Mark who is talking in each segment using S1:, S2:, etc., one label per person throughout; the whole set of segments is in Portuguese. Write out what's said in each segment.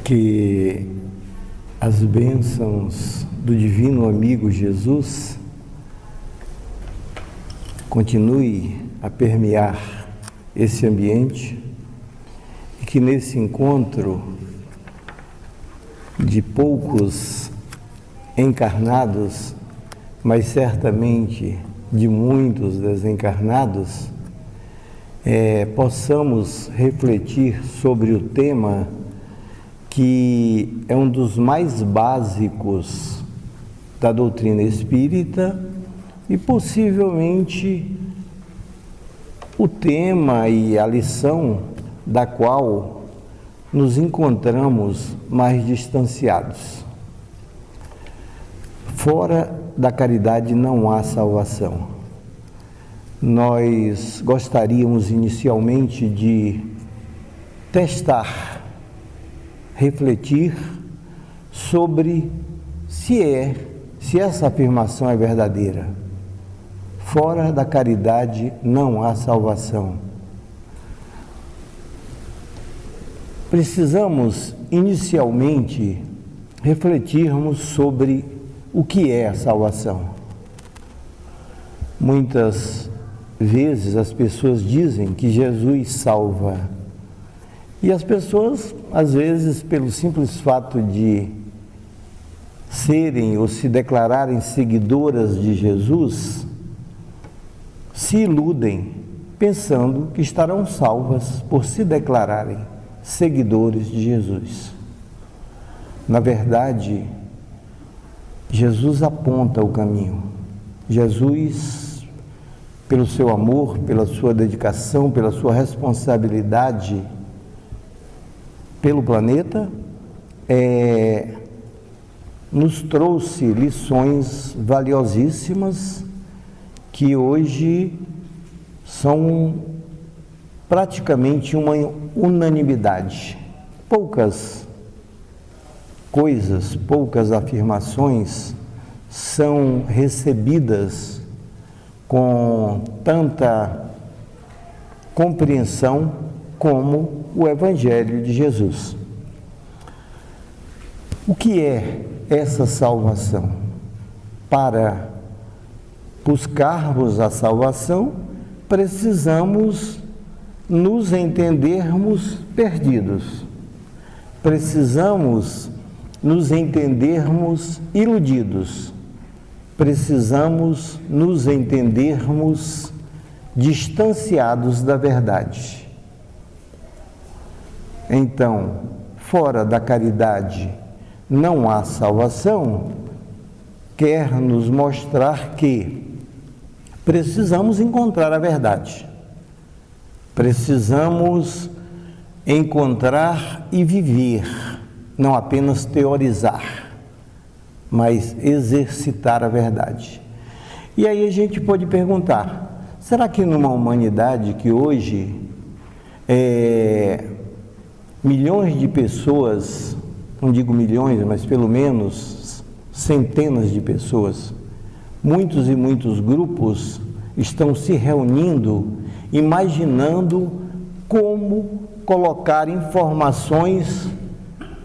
S1: Que as bênçãos do divino amigo Jesus continue a permear esse ambiente e que nesse encontro de poucos encarnados, mas certamente de muitos desencarnados, possamos refletir sobre o tema que é um dos mais básicos da doutrina espírita e possivelmente o tema e a lição da qual nos encontramos mais distanciados. Fora da caridade não há salvação. Nós gostaríamos inicialmente de testar, refletir sobre se essa afirmação é verdadeira. Fora da caridade não há salvação. Precisamos inicialmente refletirmos sobre o que é a salvação. Muitas vezes as pessoas dizem que Jesus salva. E as pessoas, às vezes, pelo simples fato de serem ou se declararem seguidoras de Jesus, se iludem pensando que estarão salvas por se declararem seguidores de Jesus. Na verdade, Jesus aponta o caminho. Jesus, pelo seu amor, pela sua dedicação, pela sua responsabilidade pelo planeta, nos trouxe lições valiosíssimas que hoje são praticamente uma unanimidade. Poucas coisas, poucas afirmações são recebidas com tanta compreensão como o Evangelho de Jesus. O que é essa salvação? Para buscarmos a salvação, precisamos nos entendermos perdidos. Precisamos nos entendermos iludidos. Precisamos nos entendermos distanciados da verdade. Então, fora da caridade não há salvação, quer nos mostrar que precisamos encontrar a verdade. Precisamos encontrar e viver, não apenas teorizar, mas exercitar a verdade. E aí a gente pode perguntar, será que numa humanidade que hoje milhões de pessoas, não digo milhões, mas pelo menos centenas de pessoas, muitos e muitos grupos estão se reunindo, imaginando como colocar informações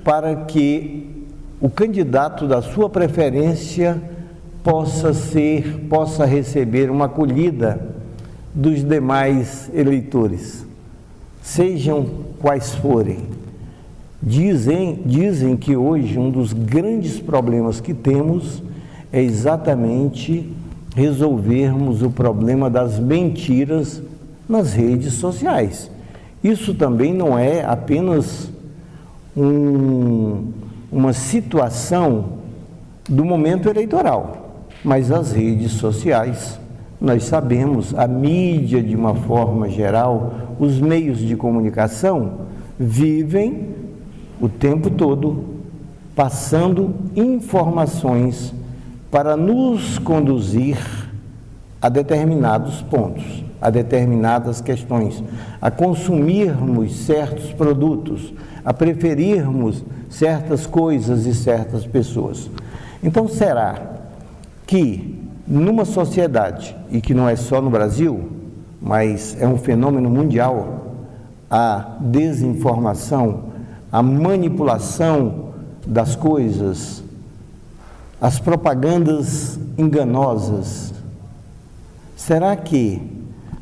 S1: para que o candidato da sua preferência possa receber uma acolhida dos demais eleitores, sejam quais forem. Dizem que hoje um dos grandes problemas que temos é exatamente resolvermos o problema das mentiras nas redes sociais. Isso também não é apenas uma situação do momento eleitoral, mas as redes sociais, nós sabemos, a mídia de uma forma geral, os meios de comunicação vivem o tempo todo passando informações para nos conduzir a determinados pontos, a determinadas questões, a consumirmos certos produtos, a preferirmos certas coisas e certas pessoas. Então, será que numa sociedade, e que não é só no Brasil, mas é um fenômeno mundial, a desinformação, a manipulação das coisas, as propagandas enganosas, será que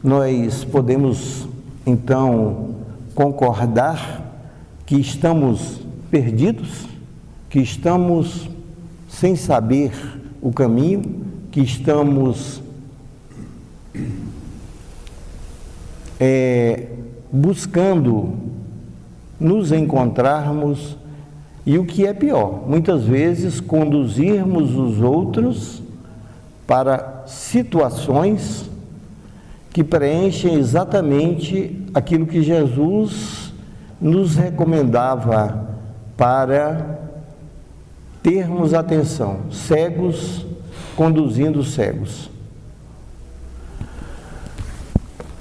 S1: nós podemos, então, concordar que estamos perdidos, que estamos sem saber o caminho, que estamos buscando nos encontrarmos e, o que é pior, muitas vezes conduzirmos os outros para situações que preenchem exatamente aquilo que Jesus nos recomendava para termos atenção, cegos conduzindo cegos.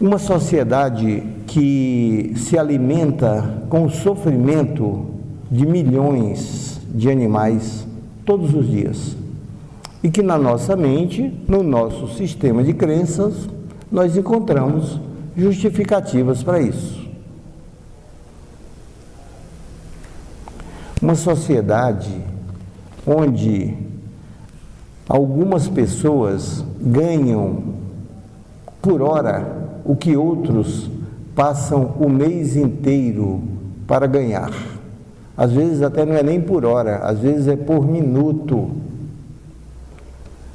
S1: Uma sociedade que se alimenta com o sofrimento de milhões de animais todos os dias e que na nossa mente, no nosso sistema de crenças, nós encontramos justificativas para isso. Uma sociedade onde algumas pessoas ganham por hora o que outros passam o mês inteiro para ganhar. Às vezes até não é nem por hora, às vezes é por minuto.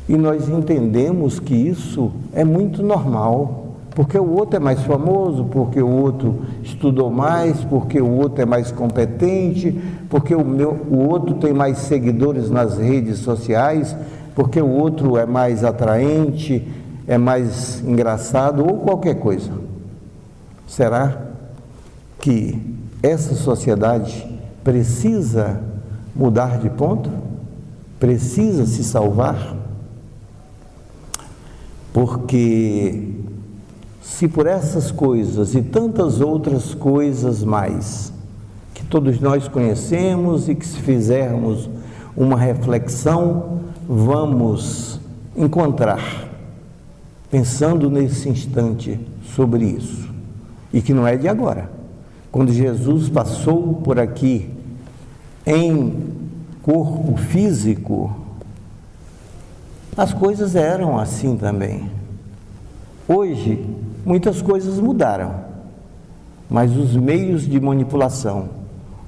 S1: E nós entendemos que isso é muito normal, porque o outro é mais famoso, porque o outro estudou mais, porque o outro é mais competente, porque o outro tem mais seguidores nas redes sociais, porque o outro é mais atraente, é mais engraçado ou qualquer coisa. Será que essa sociedade precisa mudar de ponto? Precisa se salvar? Porque se por essas coisas e tantas outras coisas mais, que todos nós conhecemos e que se fizermos uma reflexão, vamos encontrar, pensando nesse instante sobre isso, e que não é de agora. Quando Jesus passou por aqui em corpo físico, as coisas eram assim também. Hoje, muitas coisas mudaram, mas os meios de manipulação,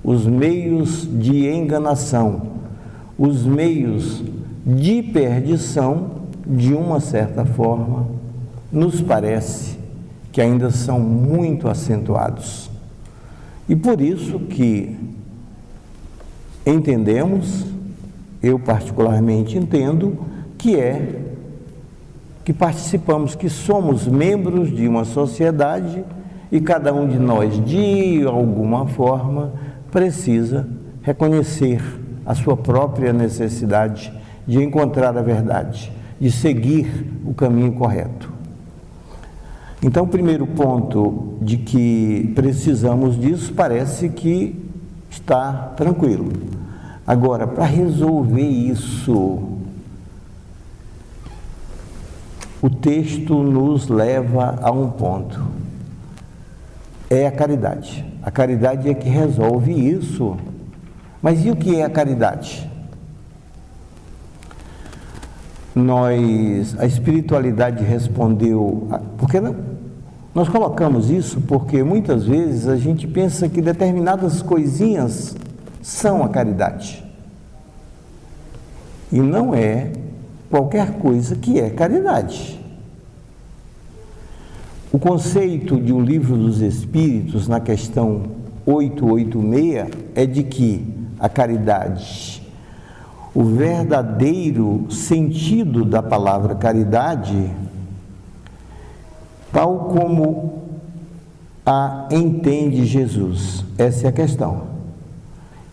S1: os meios de enganação, os meios de perdição, de uma certa forma, nos parece que ainda são muito acentuados. E por isso que entendemos, eu particularmente entendo, que participamos, que somos membros de uma sociedade e cada um de nós, de alguma forma, precisa reconhecer a sua própria necessidade de encontrar a verdade, de seguir o caminho correto. Então, o primeiro ponto de que precisamos disso parece que está tranquilo. Agora, para resolver isso, o texto nos leva a um ponto. É a caridade. A caridade é que resolve isso. Mas e o que é a caridade? A espiritualidade respondeu, porque nós colocamos isso porque muitas vezes a gente pensa que determinadas coisinhas são a caridade. E não é qualquer coisa que é caridade. O conceito de O Livro dos Espíritos, na questão 886, é de que a caridade, o verdadeiro sentido da palavra caridade, tal como a entende Jesus, essa é a questão.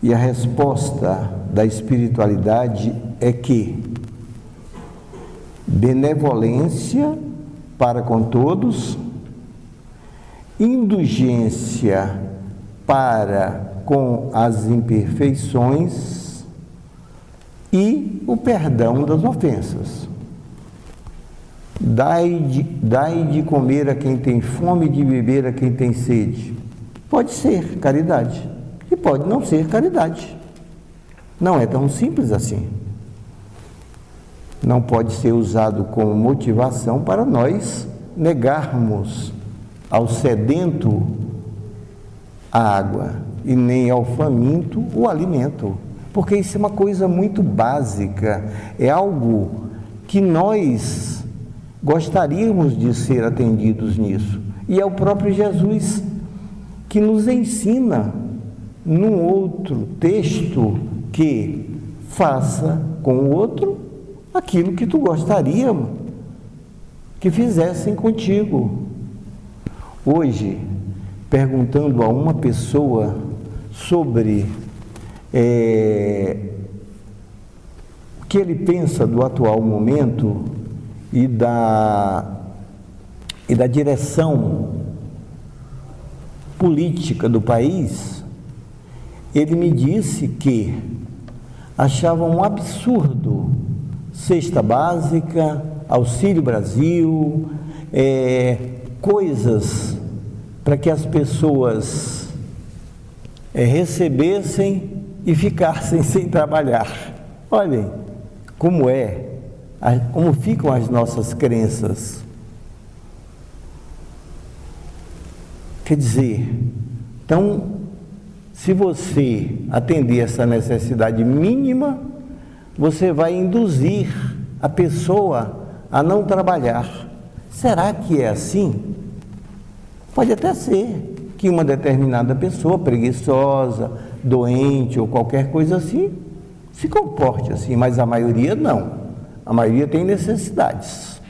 S1: E a resposta da espiritualidade é que benevolência para com todos, indulgência para com as imperfeições e o perdão das ofensas. Dai de comer a quem tem fome e de beber a quem tem sede. Pode ser caridade. E pode não ser caridade. Não é tão simples assim. Não pode ser usado como motivação para nós negarmos ao sedento a água e nem ao faminto o alimento, porque isso é uma coisa muito básica, é algo que nós gostaríamos de ser atendidos nisso, e é o próprio Jesus que nos ensina num outro texto que faça com o outro aquilo que tu gostaria que fizessem contigo. Hoje, perguntando a uma pessoa sobre o que ele pensa do atual momento e da direção política do país, ele me disse que achava um absurdo cesta básica, Auxílio Brasil, coisas para que as pessoas recebessem e ficassem sem trabalhar. Olhem como ficam as nossas crenças. Quer dizer, então, se você atender essa necessidade mínima, você vai induzir a pessoa a não trabalhar. Será que é assim? Pode até ser que uma determinada pessoa preguiçosa, doente ou qualquer coisa assim, se comporte assim, mas a maioria não. A maioria tem necessidades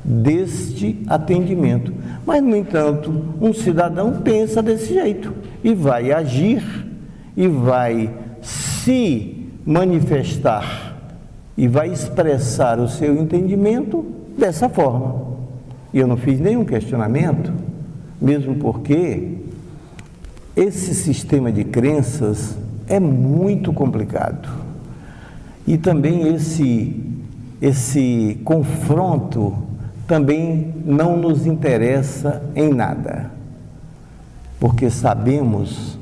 S1: deste atendimento. Mas, no entanto, um cidadão pensa desse jeito e vai agir e vai se manifestar e vai expressar o seu entendimento dessa forma. E eu não fiz nenhum questionamento, mesmo porque esse sistema de crenças é muito complicado. E também esse confronto também não nos interessa em nada, porque sabemos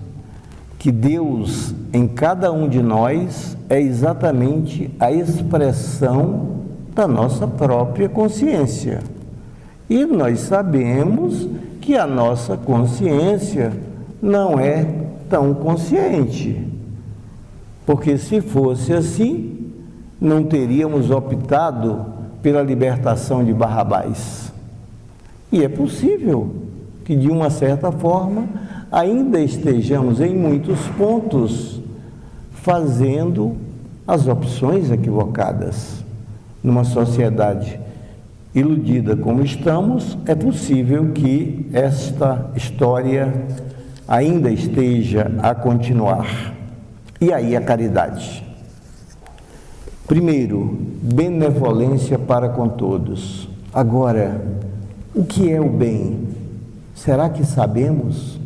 S1: que Deus em cada um de nós é exatamente a expressão da nossa própria consciência. E nós sabemos que a nossa consciência não é tão consciente, porque se fosse assim, não teríamos optado pela libertação de Barrabás. E é possível que, de uma certa forma, ainda estejamos em muitos pontos fazendo as opções equivocadas. Numa sociedade iludida como estamos, é possível que esta história ainda esteja a continuar. E aí a caridade? Primeiro, benevolência para com todos. Agora, o que é o bem? Será que sabemos?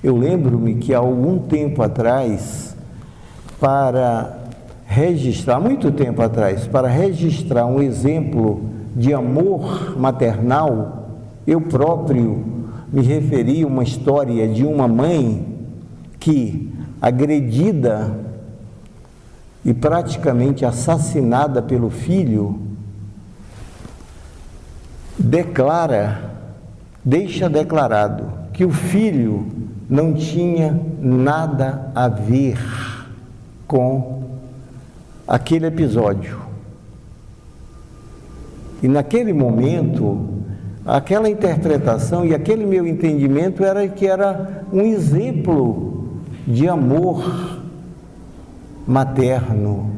S1: Eu lembro-me que há algum tempo atrás, muito tempo atrás, para registrar um exemplo de amor maternal, eu próprio me referi a uma história de uma mãe que, agredida e praticamente assassinada pelo filho, deixa declarado que o filho não tinha nada a ver com aquele episódio. E naquele momento, aquela interpretação e aquele meu entendimento era que era um exemplo de amor materno.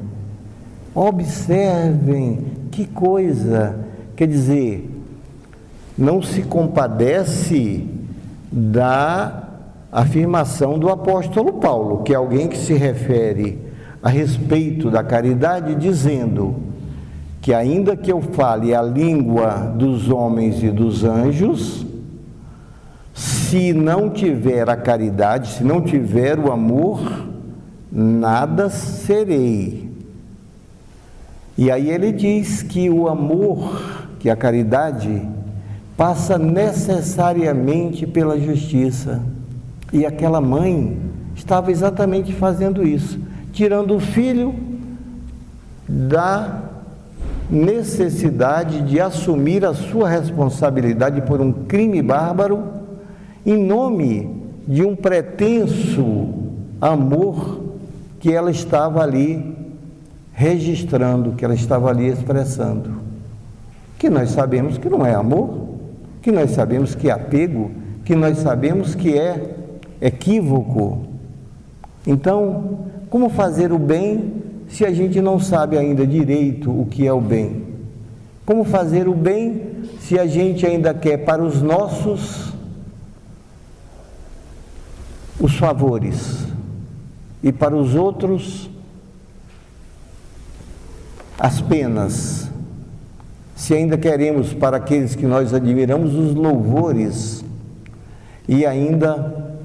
S1: Observem que coisa, quer dizer, não se compadece da afirmação do apóstolo Paulo, que é alguém que se refere a respeito da caridade, dizendo que ainda que eu fale a língua dos homens e dos anjos, se não tiver a caridade, se não tiver o amor, nada serei. E aí ele diz que o amor, que a caridade, passa necessariamente pela justiça. E aquela mãe estava exatamente fazendo isso, tirando o filho da necessidade de assumir a sua responsabilidade por um crime bárbaro, em nome de um pretenso amor que ela estava ali registrando, que ela estava ali expressando, que nós sabemos que não é amor, que nós sabemos que é apego, que nós sabemos que é equívoco. Então, como fazer o bem se a gente não sabe ainda direito o que é o bem? Como fazer o bem se a gente ainda quer para os nossos os favores e para os outros as penas? Se ainda queremos para aqueles que nós admiramos os louvores e ainda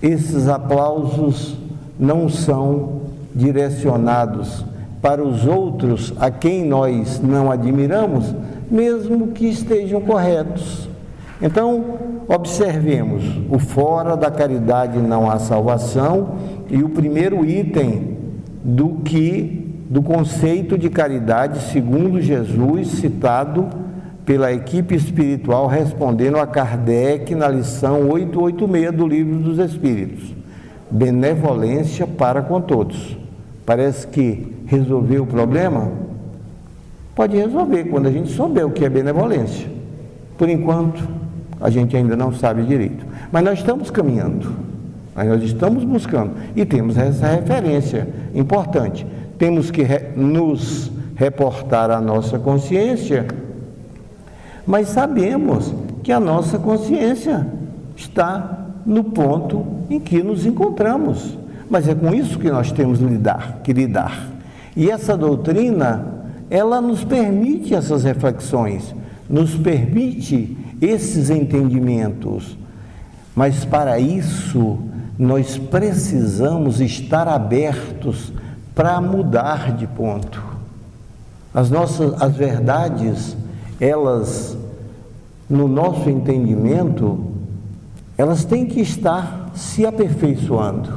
S1: esses aplausos não são direcionados para os outros a quem nós não admiramos, mesmo que estejam corretos. Então, observemos: o fora da caridade não há salvação, e o primeiro item do conceito de caridade, segundo Jesus, citado pela equipe espiritual respondendo a Kardec na lição 886 do Livro dos Espíritos: benevolência para com todos. Parece que resolveu o problema? Pode resolver quando a gente souber o que é benevolência. Por enquanto, a gente ainda não sabe direito, mas nós estamos caminhando, mas nós estamos buscando e temos essa referência importante. Temos que nos reportar à nossa consciência, mas sabemos que a nossa consciência está no ponto em que nos encontramos, mas é com isso que nós temos que lidar. E essa doutrina, ela nos permite essas reflexões, nos permite esses entendimentos, mas para isso nós precisamos estar abertos para mudar de ponto. As verdades, elas, no nosso entendimento, elas têm que estar se aperfeiçoando,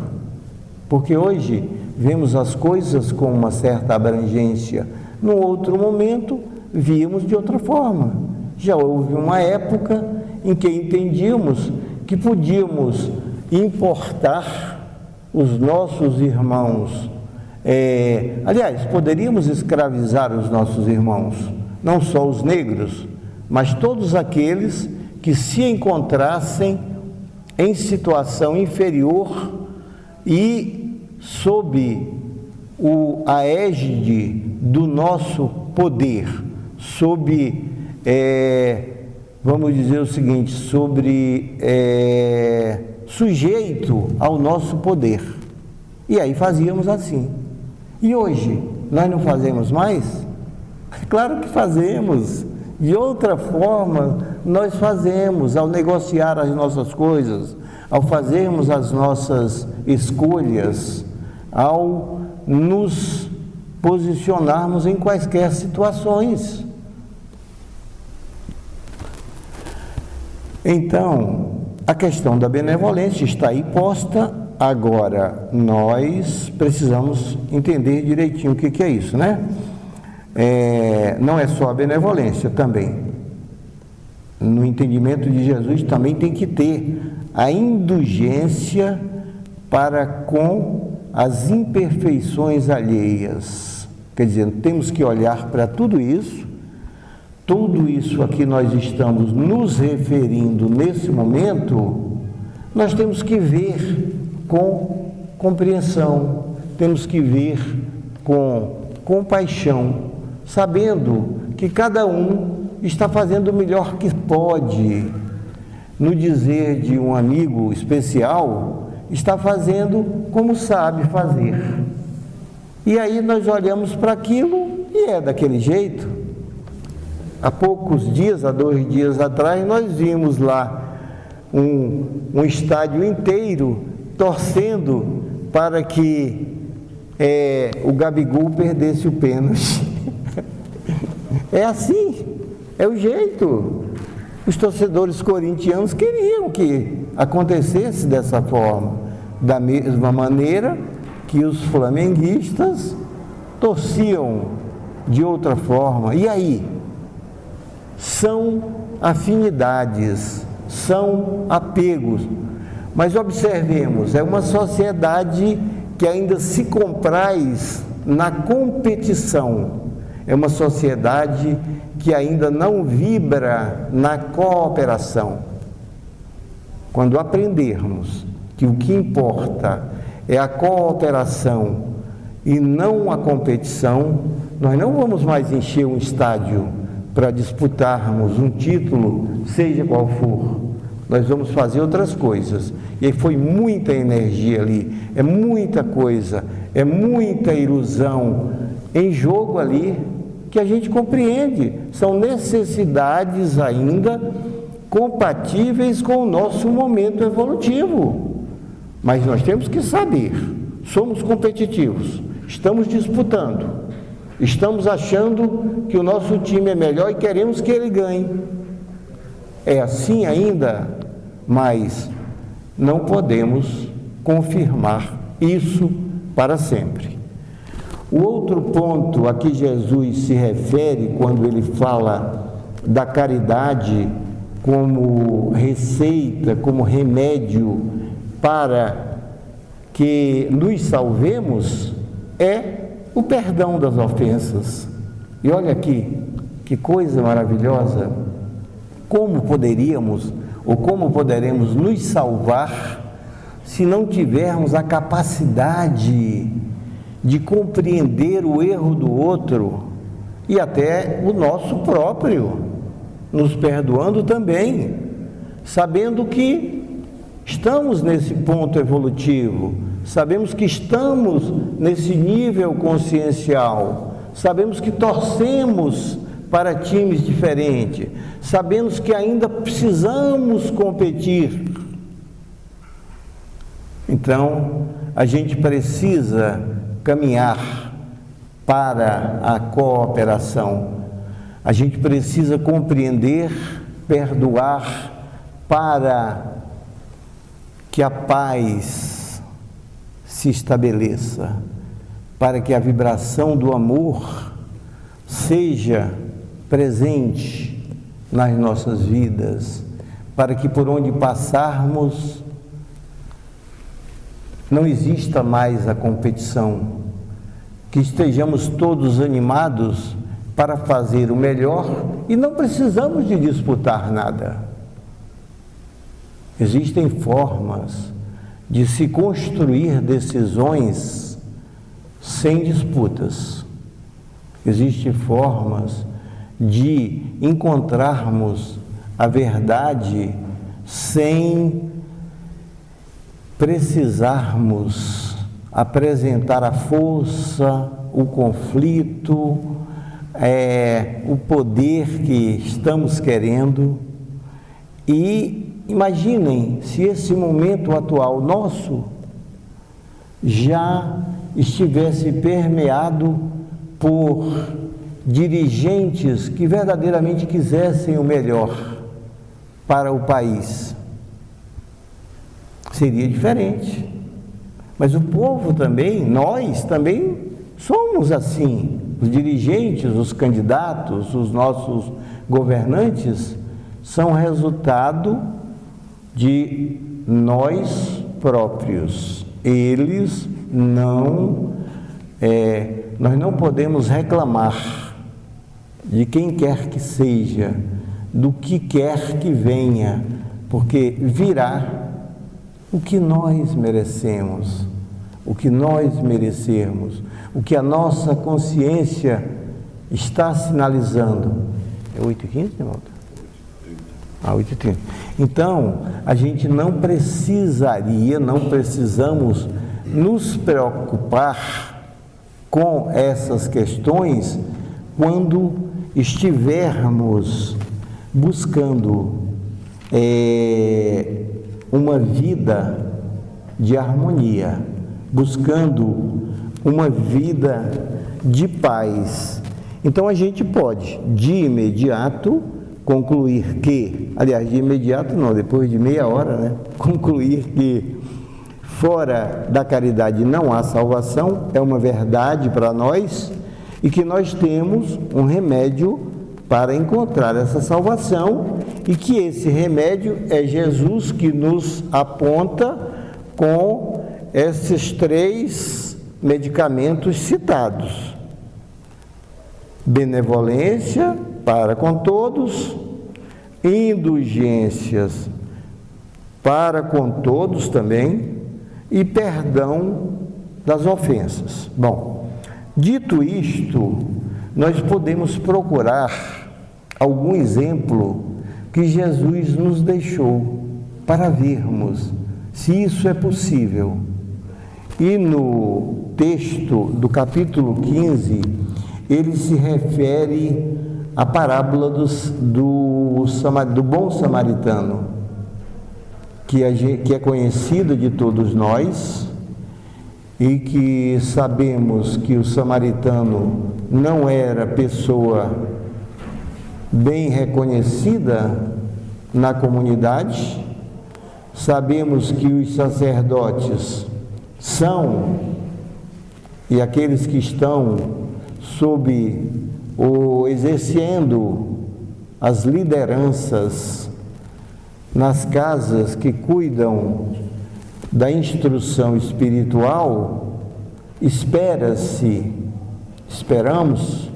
S1: porque hoje vemos as coisas com uma certa abrangência, num outro momento víamos de outra forma. Já houve uma época em que entendíamos que podíamos importar os nossos irmãos, aliás, poderíamos escravizar os nossos irmãos, não só os negros, mas todos aqueles que se encontrassem em situação inferior e sob a égide do nosso poder, sob, vamos dizer o seguinte, sujeito ao nosso poder. E aí fazíamos assim. E hoje, nós não fazemos mais? Claro que fazemos. De outra forma, nós fazemos ao negociar as nossas coisas, ao fazermos as nossas escolhas, ao nos posicionarmos em quaisquer situações. Então, a questão da benevolência está aí posta. Agora, nós precisamos entender direitinho o que é isso, né? Não é só a benevolência também. No entendimento de Jesus também tem que ter a indulgência para com as imperfeições alheias. Quer dizer, temos que olhar para tudo isso a que nós estamos nos referindo nesse momento, nós temos que ver com compreensão, temos que ver com compaixão, sabendo que cada um está fazendo o melhor que pode. No dizer de um amigo especial, está fazendo como sabe fazer. E aí nós olhamos para aquilo e é daquele jeito. Há poucos dias, há 2 dias atrás, nós vimos lá um estádio inteiro torcendo para que o Gabigol perdesse o pênalti. É assim, é o jeito. Os torcedores corintianos queriam que acontecesse dessa forma, da mesma maneira que os flamenguistas torciam de outra forma. E aí? São afinidades, são apegos. Mas observemos, é uma sociedade que ainda se compraz na competição. É uma sociedade que ainda não vibra na cooperação. Quando aprendermos que o que importa é a cooperação e não a competição, nós não vamos mais encher um estádio para disputarmos um título, seja qual for. Nós vamos fazer outras coisas. E aí foi muita energia ali, é muita coisa, é muita ilusão em jogo ali, que a gente compreende. São necessidades ainda compatíveis com o nosso momento evolutivo. Mas nós temos que saber, somos competitivos, estamos disputando, estamos achando que o nosso time é melhor e queremos que ele ganhe. É assim ainda, mas não podemos confirmar isso para sempre. O outro ponto a que Jesus se refere quando ele fala da caridade como receita, como remédio para que nos salvemos, é o perdão das ofensas. E olha aqui, que coisa maravilhosa! Como poderíamos ou como poderemos nos salvar se não tivermos a capacidade de compreender o erro do outro e até o nosso próprio, nos perdoando também, sabendo que estamos nesse ponto evolutivo, sabemos que estamos nesse nível consciencial, sabemos que torcemos para times diferentes, sabemos que ainda precisamos competir. Então, a gente precisa caminhar para a cooperação. A gente precisa compreender, perdoar, para que a paz se estabeleça, para que a vibração do amor seja presente nas nossas vidas, para que por onde passarmos não exista mais a competição, que estejamos todos animados para fazer o melhor e não precisamos de disputar nada. Existem formas de se construir decisões sem disputas. Existem formas de encontrarmos a verdade sem precisarmos apresentar a força, o conflito, o poder que estamos querendo. E imaginem se esse momento atual nosso já estivesse permeado por dirigentes que verdadeiramente quisessem o melhor para o país. Seria diferente. Mas o povo também, nós também somos assim. Os dirigentes, os candidatos, os nossos governantes são resultado de nós próprios. Eles não, nós não podemos reclamar de quem quer que seja, do que quer que venha, porque virá o que nós merecemos, o que nós merecermos, o que a nossa consciência está sinalizando. É 8h15, Nevaldo? 8h30. Então, a gente não precisamos nos preocupar com essas questões quando estivermos buscando uma vida de harmonia, buscando uma vida de paz. Então a gente pode, de imediato, concluir que, aliás, de imediato não, depois de meia hora, né? Concluir que fora da caridade não há salvação, é uma verdade para nós, e que nós temos um remédio para encontrar essa salvação, e que esse remédio é Jesus, que nos aponta com esses 3 medicamentos citados: benevolência para com todos, indulgências para com todos também, e perdão das ofensas. Bom, dito isto, nós podemos procurar algum exemplo que Jesus nos deixou para vermos se isso é possível. E no texto do capítulo 15, ele se refere à parábola do bom samaritano, que é conhecido de todos nós, e que sabemos que o samaritano não era pessoa bem reconhecida na comunidade. Sabemos que os sacerdotes são, e aqueles que estão sob ou exercendo as lideranças nas casas que cuidam da instrução espiritual, esperamos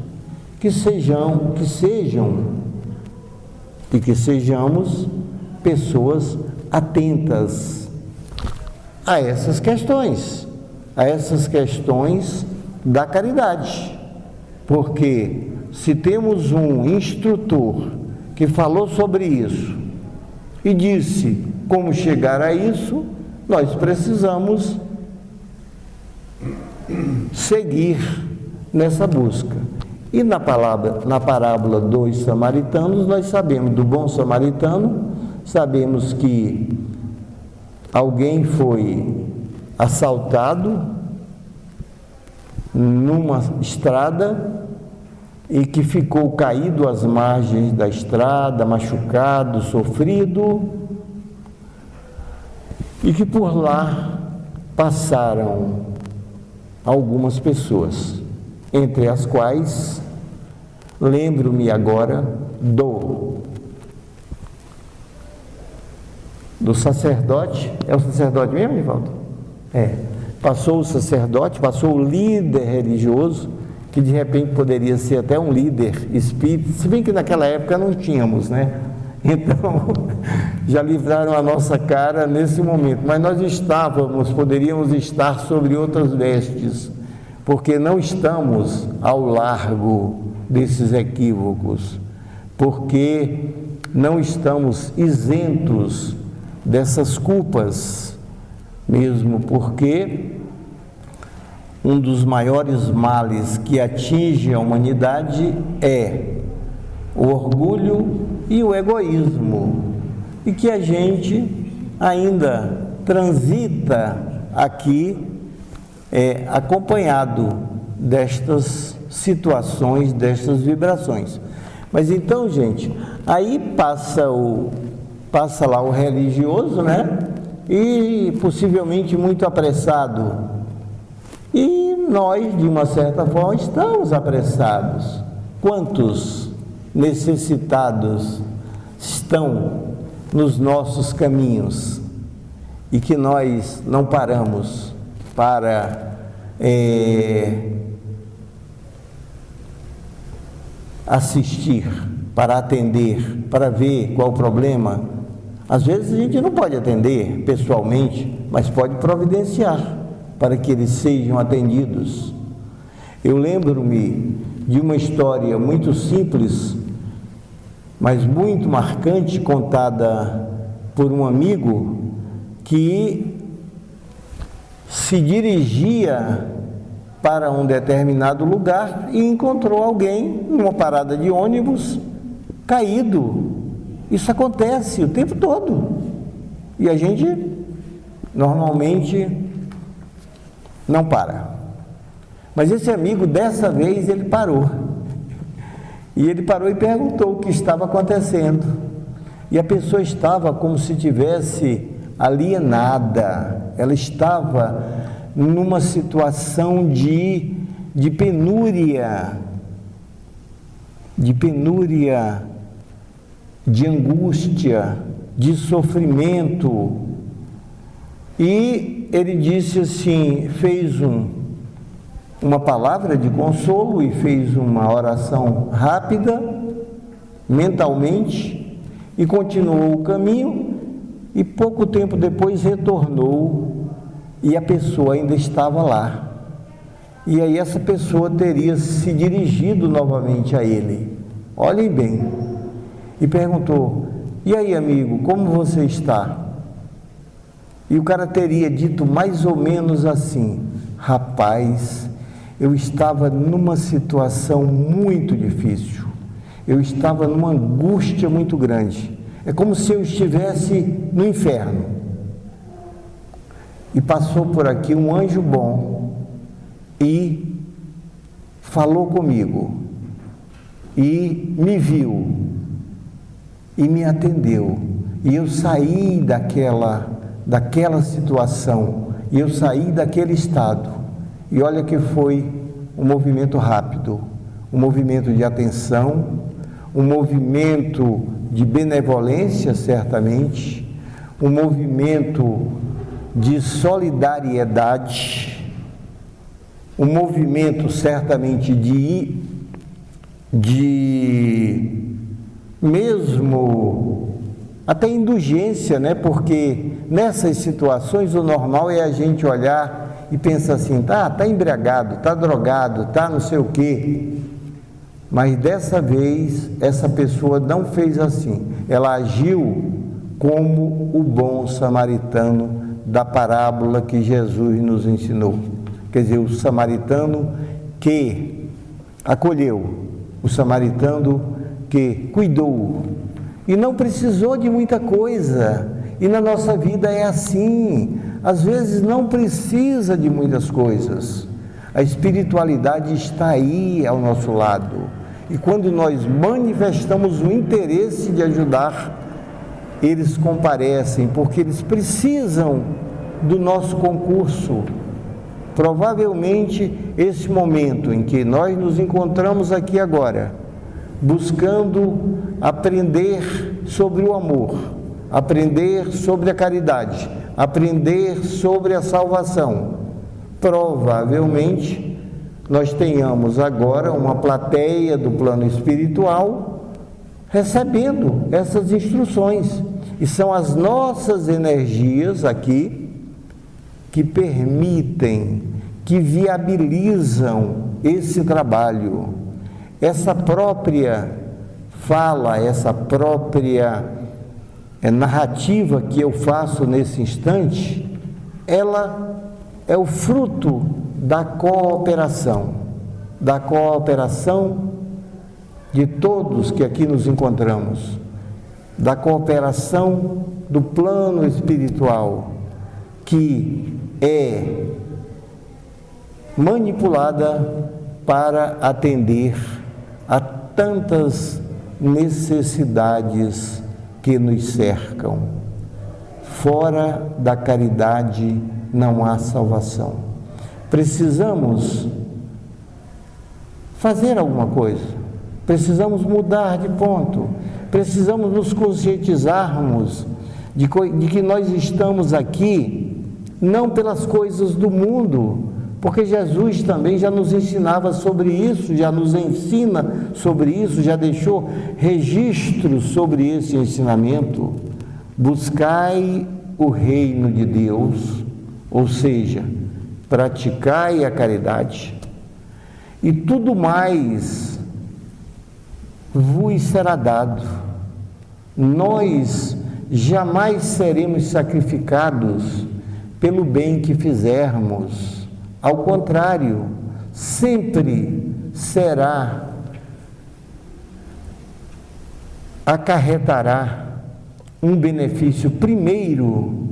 S1: que sejamos pessoas atentas a essas questões da caridade. Porque se temos um instrutor que falou sobre isso e disse como chegar a isso, nós precisamos seguir nessa busca. E na parábola dos samaritanos, nós sabemos do bom samaritano, sabemos que alguém foi assaltado numa estrada e que ficou caído às margens da estrada, machucado, sofrido, e que por lá passaram algumas pessoas, entre as quais lembro-me agora do sacerdote. É o sacerdote mesmo, Nivaldo? Passou o sacerdote, passou o líder religioso, que de repente poderia ser até um líder espírita, se bem que naquela época não tínhamos, né? Então, já livraram a nossa cara nesse momento, mas nós poderíamos estar sobre outras vestes, porque não estamos ao largo desses equívocos, porque não estamos isentos dessas culpas, mesmo porque um dos maiores males que atinge a humanidade é o orgulho e o egoísmo, e que a gente ainda transita aqui acompanhado destas situações, destas vibrações. Mas então, gente, aí passa lá o religioso, né? E possivelmente muito apressado. E nós, de uma certa forma, estamos apressados. Quantos necessitados estão nos nossos caminhos e que nós não paramos para assistir, para atender, para ver qual o problema. Às vezes a gente não pode atender pessoalmente, mas pode providenciar para que eles sejam atendidos. Eu lembro-me de uma história muito simples, mas muito marcante, contada por um amigo que se dirigia para um determinado lugar e encontrou alguém numa parada de ônibus caído. Isso acontece o tempo todo e a gente normalmente não para. Mas esse amigo, dessa vez, ele parou. E ele parou e perguntou o que estava acontecendo. E a pessoa estava como se tivesse alienada, ela estava numa situação de penúria, de angústia, de sofrimento. E ele disse assim, fez uma palavra de consolo e fez uma oração rápida, mentalmente, e continuou o caminho, e pouco tempo depois retornou, e a pessoa ainda estava lá. E aí essa pessoa teria se dirigido novamente a ele, olhem bem, e perguntou, e aí amigo, como você está? E o cara teria dito mais ou menos assim, rapaz, eu estava numa situação muito difícil, eu estava numa angústia muito grande, é como se eu estivesse no inferno, e passou por aqui um anjo bom, e falou comigo, e me viu, e me atendeu, e eu saí daquela situação, e eu saí daquele estado, e olha que foi um movimento rápido, um movimento de atenção, um movimento de benevolência, certamente, um movimento de solidariedade, um movimento certamente de mesmo até indulgência, né? Porque nessas situações o normal é a gente olhar e pensar assim, tá embriagado, tá drogado, tá não sei o quê. Mas dessa vez essa pessoa não fez assim, ela agiu como o bom samaritano da parábola que Jesus nos ensinou. Quer dizer, o samaritano que acolheu, o samaritano que cuidou, e não precisou de muita coisa. E na nossa vida é assim, às vezes não precisa de muitas coisas. A espiritualidade está aí ao nosso lado, e quando nós manifestamos o interesse de ajudar, eles comparecem, porque eles precisam do nosso concurso. Provavelmente esse momento em que nós nos encontramos aqui agora, buscando aprender sobre o amor, aprender sobre a caridade, aprender sobre a salvação, provavelmente nós tenhamos agora uma plateia do plano espiritual recebendo essas instruções, e são as nossas energias aqui que permitem, que viabilizam esse trabalho. Essa própria fala, essa própria narrativa que eu faço nesse instante, ela é o fruto da cooperação de todos que aqui nos encontramos, da cooperação do plano espiritual, que é manipulada para atender a tantas necessidades que nos cercam. Fora da caridade não há salvação. Precisamos fazer alguma coisa, precisamos mudar de ponto, precisamos nos conscientizarmos de que nós estamos aqui não pelas coisas do mundo, porque Jesus também já nos ensinava sobre isso, já nos ensina sobre isso, já deixou registros sobre esse ensinamento. Buscai o reino de Deus, ou seja, praticai a caridade, e tudo mais vos será dado. Nós jamais seremos sacrificados pelo bem que fizermos. Ao contrário, sempre acarretará um benefício primeiro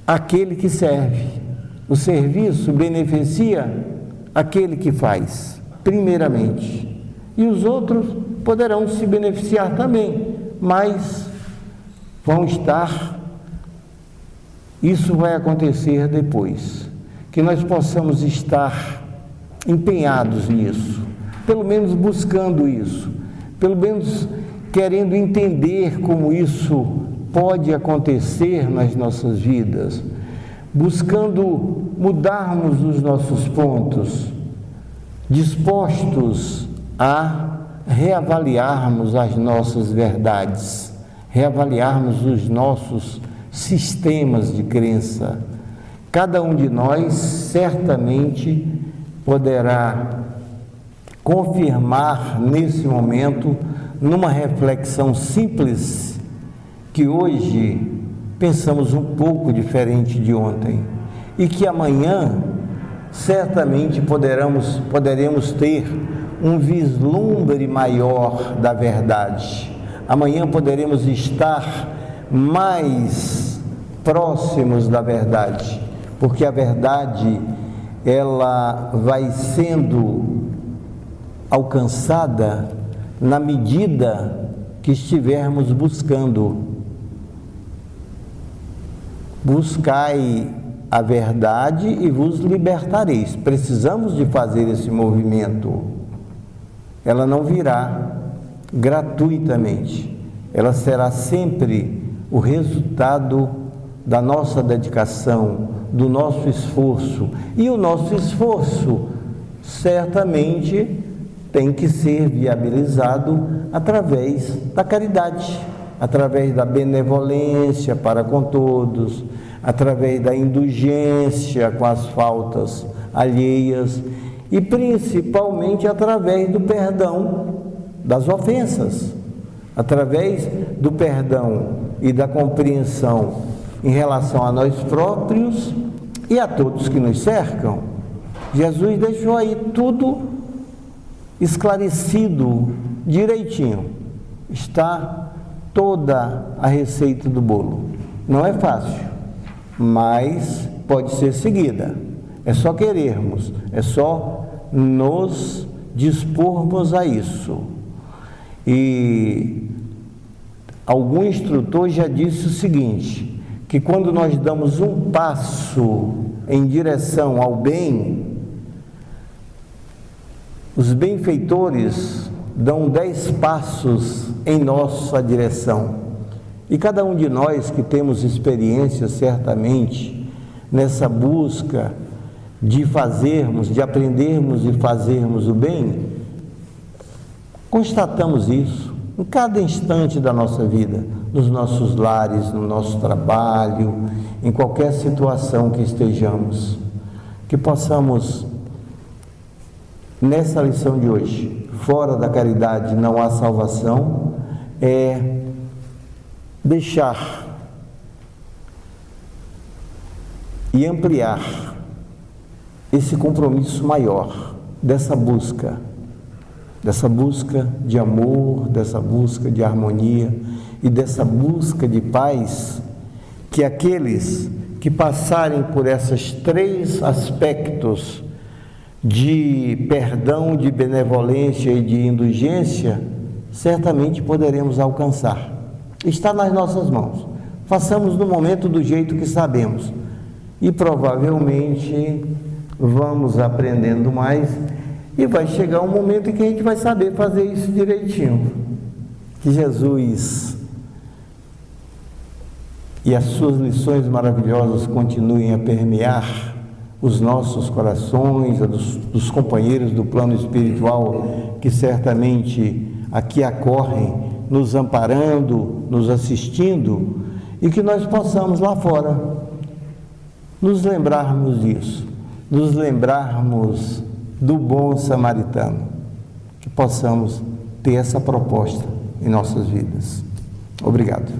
S1: àquele que serve. O serviço beneficia aquele que faz, primeiramente, e os outros poderão se beneficiar também, mas vão estar, isso vai acontecer depois, que nós possamos estar empenhados nisso, pelo menos buscando isso, pelo menos querendo entender como isso pode acontecer nas nossas vidas, buscando mudarmos os nossos pontos, dispostos a reavaliarmos as nossas verdades, reavaliarmos os nossos sistemas de crença. Cada um de nós certamente poderá confirmar nesse momento, numa reflexão simples, que hoje pensamos um pouco diferente de ontem e que amanhã certamente poderemos ter um vislumbre maior da verdade. Amanhã poderemos estar mais próximos da verdade, porque a verdade ela vai sendo alcançada na medida que estivermos buscando. Buscai a verdade e vos libertareis. Precisamos de fazer esse movimento. Ela não virá gratuitamente. Ela será sempre o resultado da nossa dedicação, do nosso esforço. E o nosso esforço certamente tem que ser viabilizado através da caridade, através da benevolência para com todos, através da indulgência com as faltas alheias e principalmente através do perdão das ofensas, através do perdão e da compreensão em relação a nós próprios e a todos que nos cercam. Jesus deixou aí tudo esclarecido direitinho. Está toda a receita do bolo. Não é fácil, mas pode ser seguida. É só querermos, é só nos dispormos a isso. E algum instrutor já disse o seguinte, que quando nós damos um passo em direção ao bem, os benfeitores dão 10 passos em nossa direção. E cada um de nós que temos experiência, certamente, nessa busca de fazermos, de aprendermos e fazermos o bem, constatamos isso em cada instante da nossa vida, nos nossos lares, no nosso trabalho, em qualquer situação que estejamos, que possamos, nessa lição de hoje, fora da caridade não há salvação, é deixar e ampliar esse compromisso maior dessa busca de amor, dessa busca de harmonia e dessa busca de paz, que aqueles que passarem por esses 3 aspectos de perdão, de benevolência e de indulgência, certamente poderemos alcançar. Está nas nossas mãos. Façamos no momento do jeito que sabemos e provavelmente vamos aprendendo mais e vai chegar um momento em que a gente vai saber fazer isso direitinho. Que Jesus e as suas lições maravilhosas continuem a permear os nossos corações, dos companheiros do plano espiritual que certamente aqui acorrem, nos amparando, nos assistindo, e que nós possamos lá fora nos lembrarmos disso, nos lembrarmos do bom samaritano, que possamos ter essa proposta em nossas vidas. Obrigado.